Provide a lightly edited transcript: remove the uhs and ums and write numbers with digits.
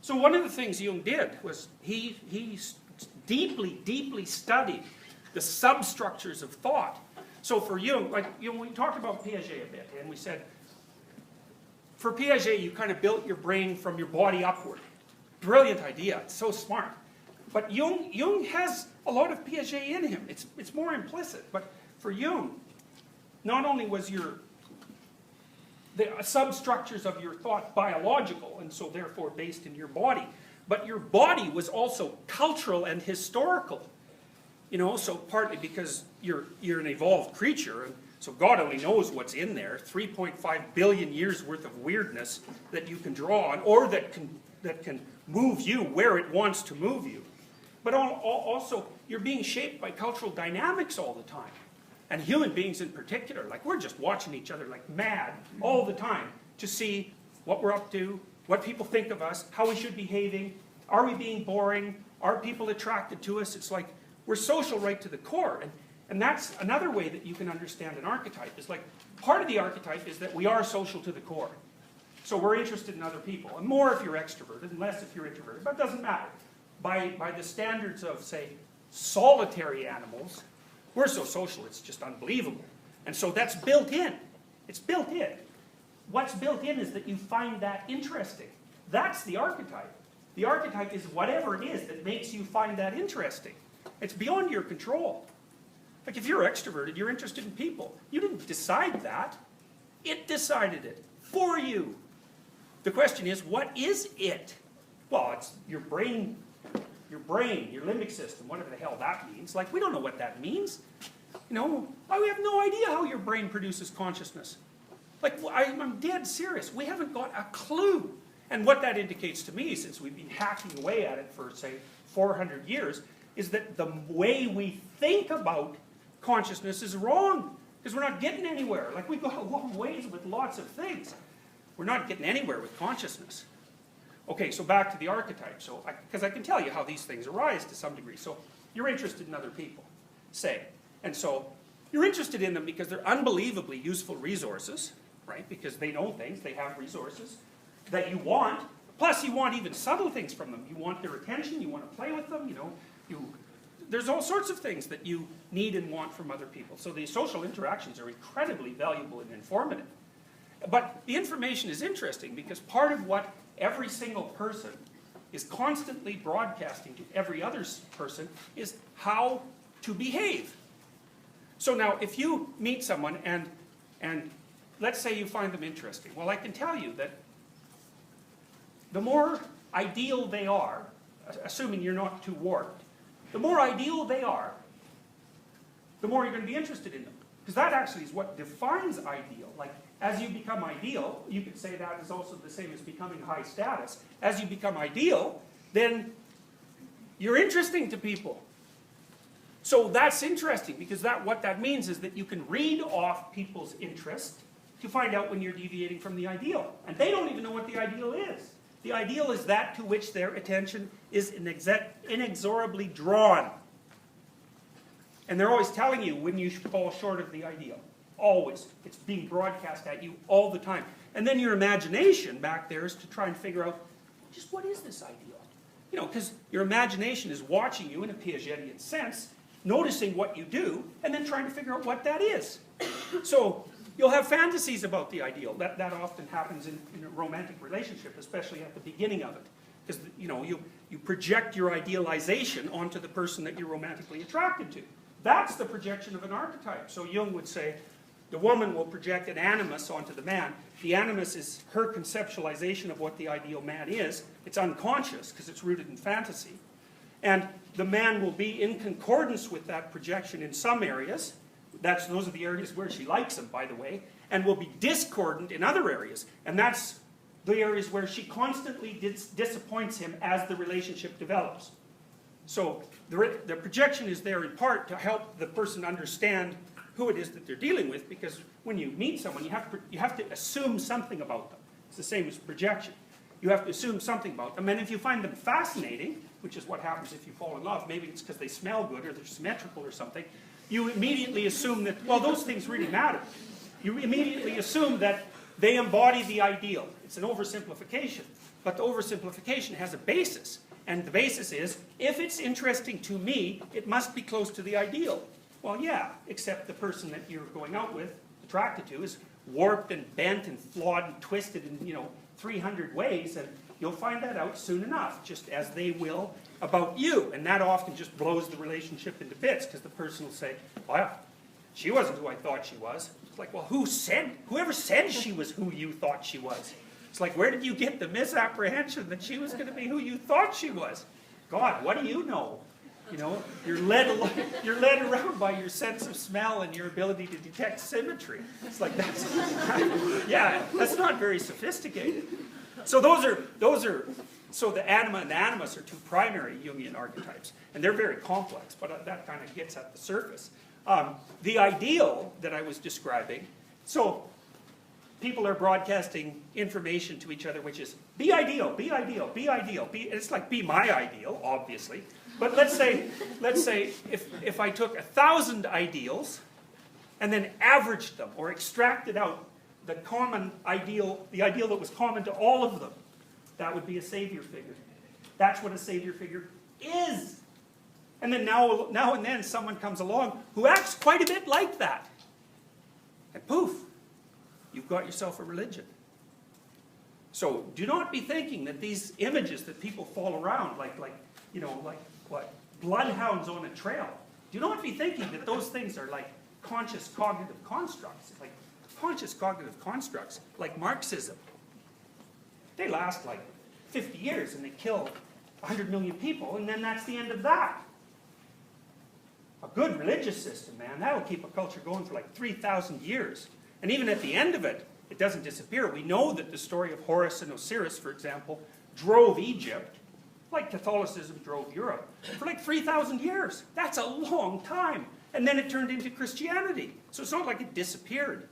So one of the things Jung did was he deeply studied the substructures of thought. So for Jung, we talked about Piaget a bit, and we said, for Piaget, you kind of built your brain from your body upward. Brilliant idea, it's so smart. But Jung has a lot of Piaget in him. It's more implicit. But for Jung, not only was the substructures of your thought biological, and so therefore based in your body, but your body was also cultural and historical. So partly because you're an evolved creature, and so God only knows what's in there. 3.5 billion years worth of weirdness that you can draw on, or that can move you where it wants to move you. But also, you're being shaped by cultural dynamics all the time. And human beings in particular, we're just watching each other like mad all the time to see what we're up to, what people think of us, how we should be behaving, are we being boring, are people attracted to us? It's like we're social right to the core. And that's another way that you can understand an archetype. Is part of the archetype is that we are social to the core. So we're interested in other people, and more if you're extroverted, and less if you're introverted, but it doesn't matter. By the standards of, say, solitary animals, we're so social it's just unbelievable. And so that's built in. It's built in. What's built in is that you find that interesting. That's the archetype. The archetype is whatever it is that makes you find that interesting. It's beyond your control. If you're extroverted, you're interested in people. You didn't decide that. It decided it for you. The question is, what is it? Well, it's your brain, your limbic system, whatever the hell that means. We don't know what that means. We have no idea how your brain produces consciousness. I'm dead serious. We haven't got a clue. And what that indicates to me, since we've been hacking away at it for, say, 400 years, is that the way we think about consciousness is wrong. Because we're not getting anywhere. We've got a long ways with lots of things. We're not getting anywhere with consciousness. Okay, so back to the archetype. Because I can tell you how these things arise to some degree. So you're interested in other people, say. And so you're interested in them because they're unbelievably useful resources, right? Because they know things, they have resources that you want. Plus you want even subtle things from them. You want their attention, you want to play with them, there's all sorts of things that you need and want from other people. So these social interactions are incredibly valuable and informative. But the information is interesting because part of what every single person is constantly broadcasting to every other person is how to behave. So now, if you meet someone and let's say you find them interesting, well, I can tell you that the more ideal they are, assuming you're not too warped, the more ideal they are, the more you're going to be interested in them. Because that actually is what defines ideal. As you become ideal, you could say that is also the same as becoming high status. As you become ideal, then you're interesting to people. So that's interesting, because what that means is that you can read off people's interest to find out when you're deviating from the ideal. And they don't even know what the ideal is. The ideal is that to which their attention is inexorably drawn. And they're always telling you when you fall short of the ideal. Always. It's being broadcast at you all the time. And then your imagination back there is to try and figure out, just what is this ideal? Because your imagination is watching you in a Piagetian sense, noticing what you do, and then trying to figure out what that is. So you'll have fantasies about the ideal. That often happens in a romantic relationship, especially at the beginning of it. Because you project your idealization onto the person that you're romantically attracted to. That's the projection of an archetype. So Jung would say, the woman will project an animus onto the man. The animus is her conceptualization of what the ideal man is. It's unconscious because it's rooted in fantasy. And the man will be in concordance with that projection in some areas. Those are the areas where she likes him, by the way. And will be discordant in other areas. And that's the areas where she constantly disappoints him as the relationship develops. So the projection is there in part to help the person understand who it is that they're dealing with, because when you meet someone, you have to assume something about them. It's the same as projection. You have to assume something about them, and if you find them fascinating, which is what happens if you fall in love, maybe it's because they smell good or they're symmetrical or something, you immediately assume that, well, those things really matter. You immediately assume that they embody the ideal. It's an oversimplification. but the oversimplification has a basis. And the basis is, if it's interesting to me, it must be close to the ideal. Well, yeah, except the person that you're going out with, attracted to, is warped and bent and flawed and twisted in, 300 ways, and you'll find that out soon enough, just as they will about you. And that often just blows the relationship into bits, because the person will say, well, she wasn't who I thought she was. It's like, well, whoever said she was who you thought she was? It's like, where did you get the misapprehension that she was going to be who you thought she was? God, what do you know? You're led around by your sense of smell and your ability to detect symmetry. It's like, that's not very sophisticated. So so the anima and the animus are two primary Jungian archetypes, and they're very complex, but that kind of gets at the surface. The ideal that I was describing, so people are broadcasting information to each other, which is, be ideal, be ideal, be ideal. It's like, be my ideal, obviously. But let's say if I took 1,000 ideals and then averaged them or extracted out the common ideal, the ideal that was common to all of them, that would be a savior figure. That's what a savior figure is. And then now and then someone comes along who acts quite a bit like that. And poof, you've got yourself a religion. So do not be thinking that these images that people fall around, like what, bloodhounds on a trail. Do not be thinking that those things are like conscious cognitive constructs. Like conscious cognitive constructs, like Marxism. They last like 50 years and they kill 100 million people, and then that's the end of that. A good religious system, man, that'll keep a culture going for like 3,000 years. And even at the end of it, it doesn't disappear. We know that the story of Horus and Osiris, for example, drove Egypt, like Catholicism drove Europe, for like 3,000 years. That's a long time. And then it turned into Christianity. So it's not like it disappeared.